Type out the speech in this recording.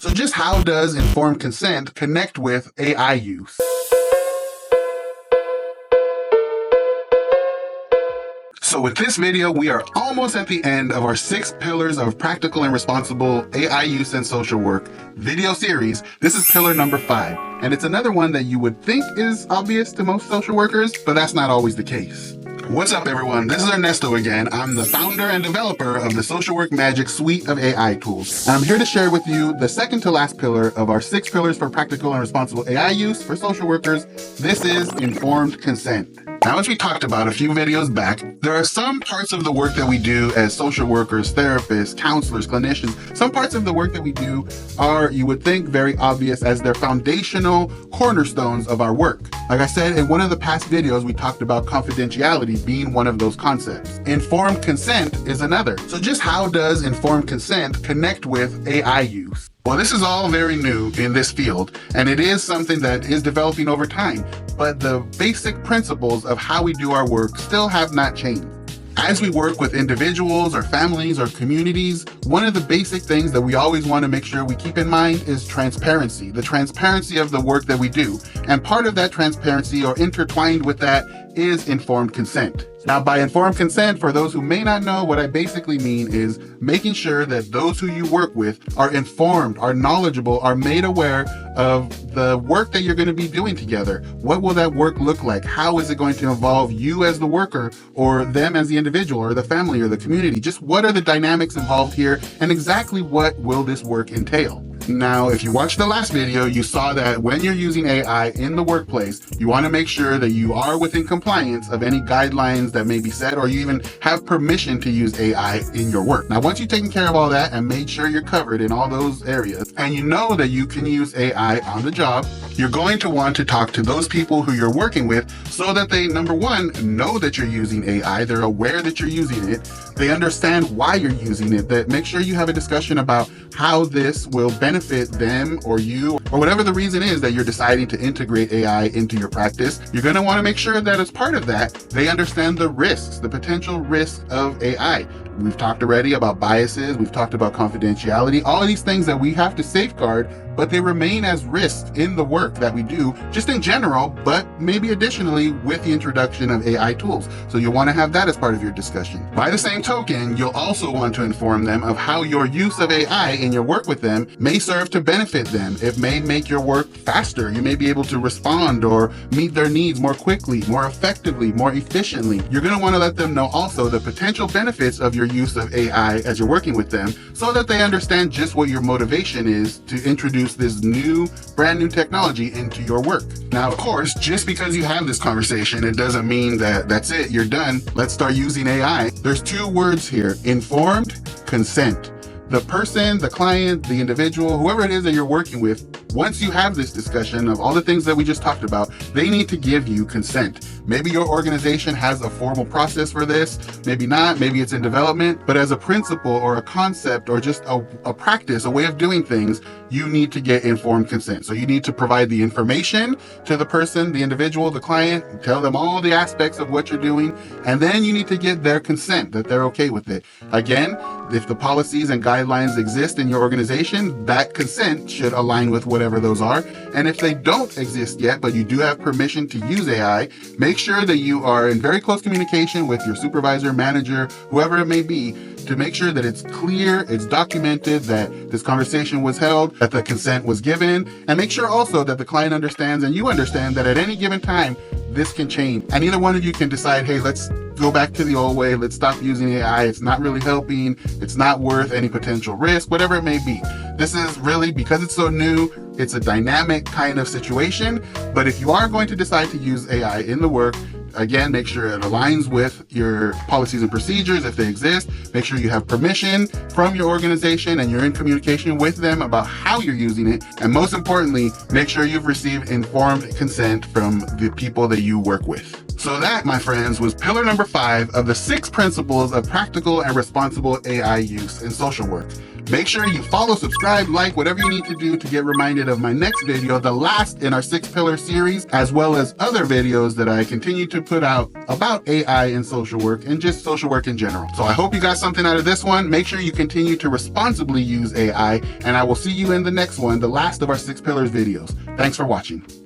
So just how does informed consent connect with AI use? So with this video, we are almost at the end of our 6 pillars of practical and responsible AI use in social work video series. This is pillar number 5, and it's another one that you would think is obvious to most social workers, but that's not always the case. What's up, everyone? This is Ernesto again. I'm the founder and developer of the Social Work Magic suite of AI tools. And I'm here to share with you the second to last pillar of our 6 pillars for practical and responsible AI use for social workers. This is informed consent. Now, as we talked about a few videos back, there are some parts of the work that we do as social workers, therapists, counselors, clinicians. Some parts of the work that we do are, you would think, very obvious as their foundational cornerstones of our work. Like I said, in one of the past videos, we talked about confidentiality being one of those concepts. Informed consent is another. So just how does informed consent connect with AI use? Well, this is all very new in this field, and it is something that is developing over time, but the basic principles of how we do our work still have not changed. As we work with individuals or families or communities, one of the basic things that we always want to make sure we keep in mind is transparency, the transparency of the work that we do. And part of that transparency, or intertwined with that, is informed consent. Now, by informed consent, for those who may not know, what I basically mean is making sure that those who you work with are informed, are knowledgeable, are made aware of the work that you're going to be doing together. What will that work look like? How is it going to involve you as the worker, or them as the individual, or the family, or the community? Just what are the dynamics involved here, and exactly what will this work entail? Now, if you watched the last video, you saw that when you're using AI in the workplace, you want to make sure that you are within compliance of any guidelines that may be set, or you even have permission to use AI in your work. Now, once you've taken care of all that and made sure you're covered in all those areas, and you know that you can use AI on the job, you're going to want to talk to those people who you're working with so that they, number one, know that you're using AI, they're aware that you're using it, they understand why you're using it, that make sure you have a discussion about how this will benefit them or you, or whatever the reason is that you're deciding to integrate AI into your practice. You're going to want to make sure that as part of that, they understand the risks, the potential risks of AI. We've talked already about biases, we've talked about confidentiality, all of these things that we have to safeguard, but they remain as risks in the work that we do, just in general, but maybe additionally with the introduction of AI tools. So you'll want to have that as part of your discussion. By the same token, you'll also want to inform them of how your use of AI in your work with them may serve to benefit them. It may make your work faster. You may be able to respond or meet their needs more quickly, more effectively, more efficiently. You're going to want to let them know also the potential benefits of your use of AI as you're working with them, so that they understand just what your motivation is to introduce this brand new technology into your work. Now, of course, just because you have this conversation, it doesn't mean that that's it, you're done. Let's start using AI. There's 2 words here: informed consent. The person, the client, the individual, whoever it is that you're working with, once you have this discussion of all the things that we just talked about, they need to give you consent. Maybe your organization has a formal process for this, maybe not, maybe it's in development, but as a principle or a concept or just a practice, a way of doing things, you need to get informed consent. So you need to provide the information to the person, the individual, the client, tell them all the aspects of what you're doing, and then you need to get their consent, that they're okay with it. Again, if the policies and guidelines exist in your organization, that consent should align with whatever those are. And if they don't exist yet, but you do have permission to use AI, make sure that you are in very close communication with your supervisor, manager, whoever it may be, to make sure that it's clear, it's documented, that this conversation was held, that the consent was given, and make sure also that the client understands and you understand that at any given time, this can change. And either one of you can decide, hey, let's go back to the old way, let's stop using AI, it's not really helping, it's not worth any potential risk, whatever it may be. This is really, because it's so new, it's a dynamic kind of situation, but if you are going to decide to use AI in the work, again, make sure it aligns with your policies and procedures if they exist. Make sure you have permission from your organization and you're in communication with them about how you're using it. And most importantly, make sure you've received informed consent from the people that you work with. So that, my friends, was pillar number 5 of the 6 principles of practical and responsible AI use in social work. Make sure you follow, subscribe, like, whatever you need to do to get reminded of my next video, the last in our 6-pillar series, as well as other videos that I continue to put out about AI in social work and just social work in general. So I hope you got something out of this one. Make sure you continue to responsibly use AI, and I will see you in the next one, the last of our 6 pillars videos. Thanks for watching.